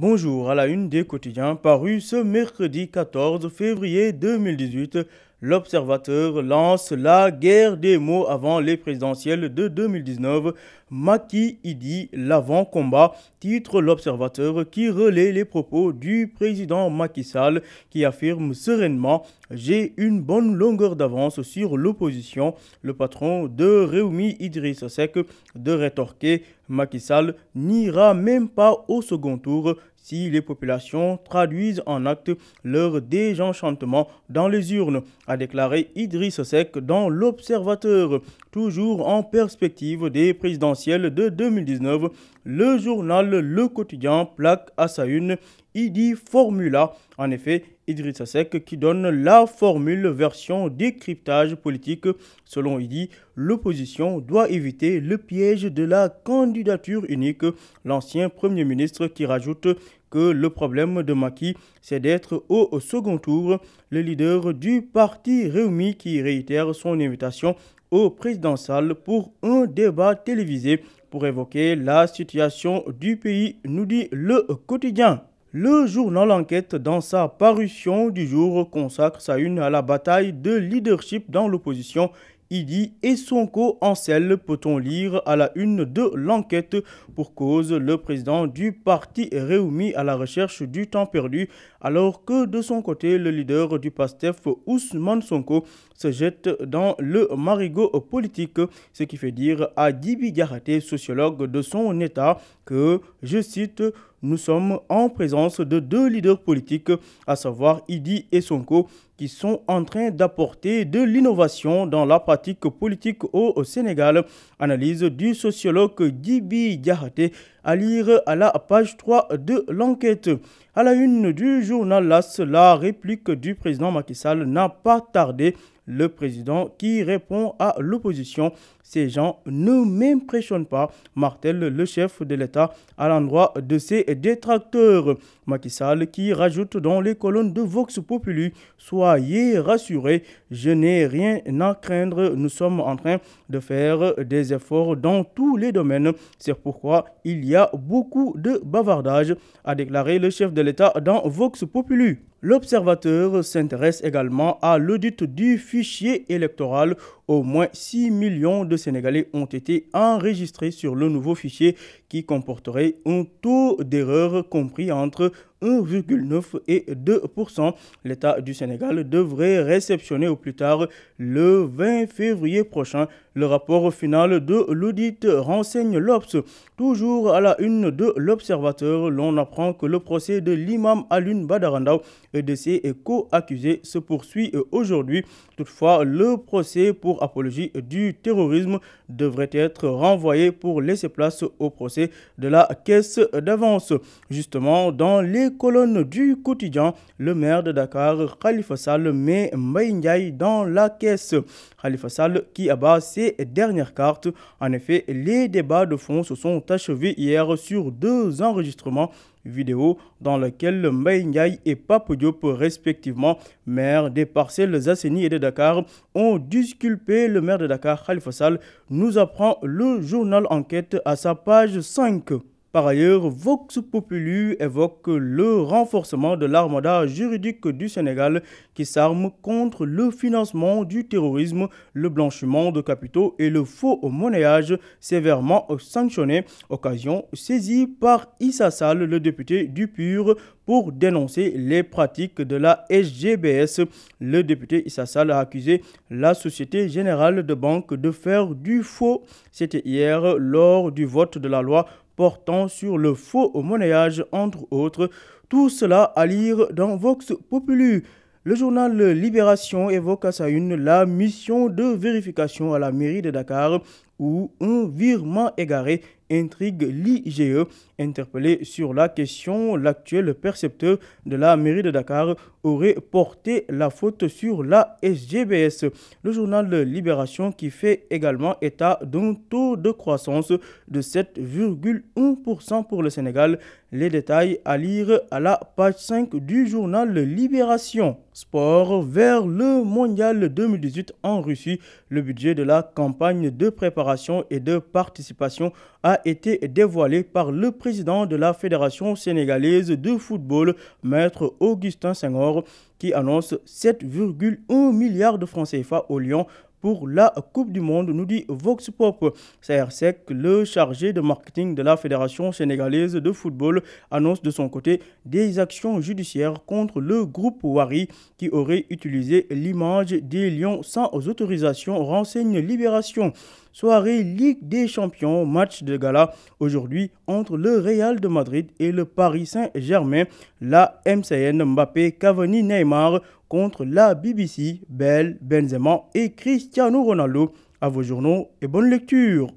Bonjour, à la une des quotidiens paru ce mercredi 14 février 2018, l'Observateur lance la guerre des mots avant les présidentielles de 2019. Macky Idi, l'avant-combat, titre l'Observateur qui relaie les propos du président Macky Sall qui affirme sereinement « J'ai une bonne longueur d'avance sur l'opposition ». Le patron de Rewmi Idrissa Seck de rétorquer « Macky Sall n'ira même pas au second tour ». Si les populations traduisent en actes leur désenchantement dans les urnes, a déclaré Idrissa Seck dans l'Observateur. Toujours en perspective des présidentielles de 2019, le journal Le Quotidien plaque à sa une Idi Formula. En effet, Idrissa Seck qui donne la formule version décryptage politique. Selon Idi, l'opposition doit éviter le piège de la candidature unique. L'ancien Premier ministre qui rajoute que le problème de Macky, c'est d'être au second tour. Le leader du parti Rewmi qui réitère son invitation au présidentiel pour un débat télévisé pour évoquer la situation du pays, nous dit le quotidien. Le journal Enquête, dans sa parution du jour, consacre sa une à la bataille de leadership dans l'opposition. Idi et Sonko en selle, peut-on lire à la une de l'Enquête. Pour cause, le président du parti Rewmi à la recherche du temps perdu, alors que de son côté, le leader du PASTEF, Ousmane Sonko, se jette dans le marigot politique, ce qui fait dire à Djiby Diakhaté, sociologue de son état, que, je cite, « Nous sommes en présence de deux leaders politiques, à savoir Idi et Sonko, qui sont en train d'apporter de l'innovation dans la pratique politique au Sénégal. » Analyse du sociologue Djiby Diakhaté à lire à la page 3 de l'Enquête. À la une du journal LAS, la réplique du président Macky Sall n'a pas tardé. Le président qui répond à l'opposition, ces gens ne m'impressionnent pas, martèle le chef de l'État à l'endroit de ses détracteurs. Macky Sall qui rajoute dans les colonnes de Vox Populi, soyez rassurés, je n'ai rien à craindre, nous sommes en train de faire des efforts dans tous les domaines, c'est pourquoi il y a beaucoup de bavardage, a déclaré le chef de l'État dans Vox Populi. L'Observateur s'intéresse également à l'audit du fichier électoral. Au moins 6 millions de Sénégalais ont été enregistrés sur le nouveau fichier qui comporterait un taux d'erreur compris entre 1,9 et 2%. L'État du Sénégal devrait réceptionner au plus tard le 20 février prochain le rapport final de l'audit, renseigne l'Obs. Toujours à la une de l'Observateur, l'on apprend que le procès de l'imam Alioune Badara Ndao et de ses co-accusés se poursuit aujourd'hui. Toutefois, le procès pour apologie du terrorisme devrait être renvoyé pour laisser place au procès de la caisse d'avance. Justement, dans les colonnes du quotidien, le maire de Dakar, Khalifa Sall, met Mbaye Ndiaye dans la caisse. Khalifa Sall qui abat ses dernières cartes. En effet, les débats de fond se sont achevés hier sur deux enregistrements vidéo dans lesquels Mbaye Ndiaye et Pape Diop, respectivement maires des Parcelles Assainies et de Dakar, ont disculpé le maire de Dakar, Khalifa Sall, nous apprend le journal Enquête à sa page 5. Par ailleurs, Vox Populi évoque le renforcement de l'armada juridique du Sénégal qui s'arme contre le financement du terrorisme, le blanchiment de capitaux et le faux monnayage sévèrement sanctionné. Occasion saisie par Issa Sall, le député du PUR, pour dénoncer les pratiques de la SGBS. Le député Issa Sall a accusé la Société Générale de Banque de faire du faux. C'était hier lors du vote de la loi portant sur le faux monnayage, entre autres. Tout cela à lire dans Vox Populi. Le journal Libération évoque à sa une la mission de vérification à la mairie de Dakar où un virement égaré intrigue l'IGE. Interpellé sur la question, l'actuel percepteur de la mairie de Dakar aurait porté la faute sur la SGBS. Le journal Libération qui fait également état d'un taux de croissance de 7,1% pour le Sénégal. Les détails à lire à la page 5 du journal Libération. Sport, vers le mondial 2018 en Russie, le budget de la campagne de préparation et de participation a a été dévoilée par le président de la Fédération sénégalaise de football, Maître Augustin Senghor, qui annonce 7,1 milliards de francs CFA au Lions pour la Coupe du Monde, nous dit Vox Pop. CRSEC, le chargé de marketing de la Fédération sénégalaise de football, annonce de son côté des actions judiciaires contre le groupe Wari qui aurait utilisé l'image des Lions sans autorisation, renseigne Libération. Soirée Ligue des Champions, match de gala aujourd'hui entre le Real de Madrid et le Paris Saint-Germain. La MCN Mbappé, Cavani, Neymar contre la BBC, Bell, Benzema et Cristiano Ronaldo. À vos journaux et bonne lecture.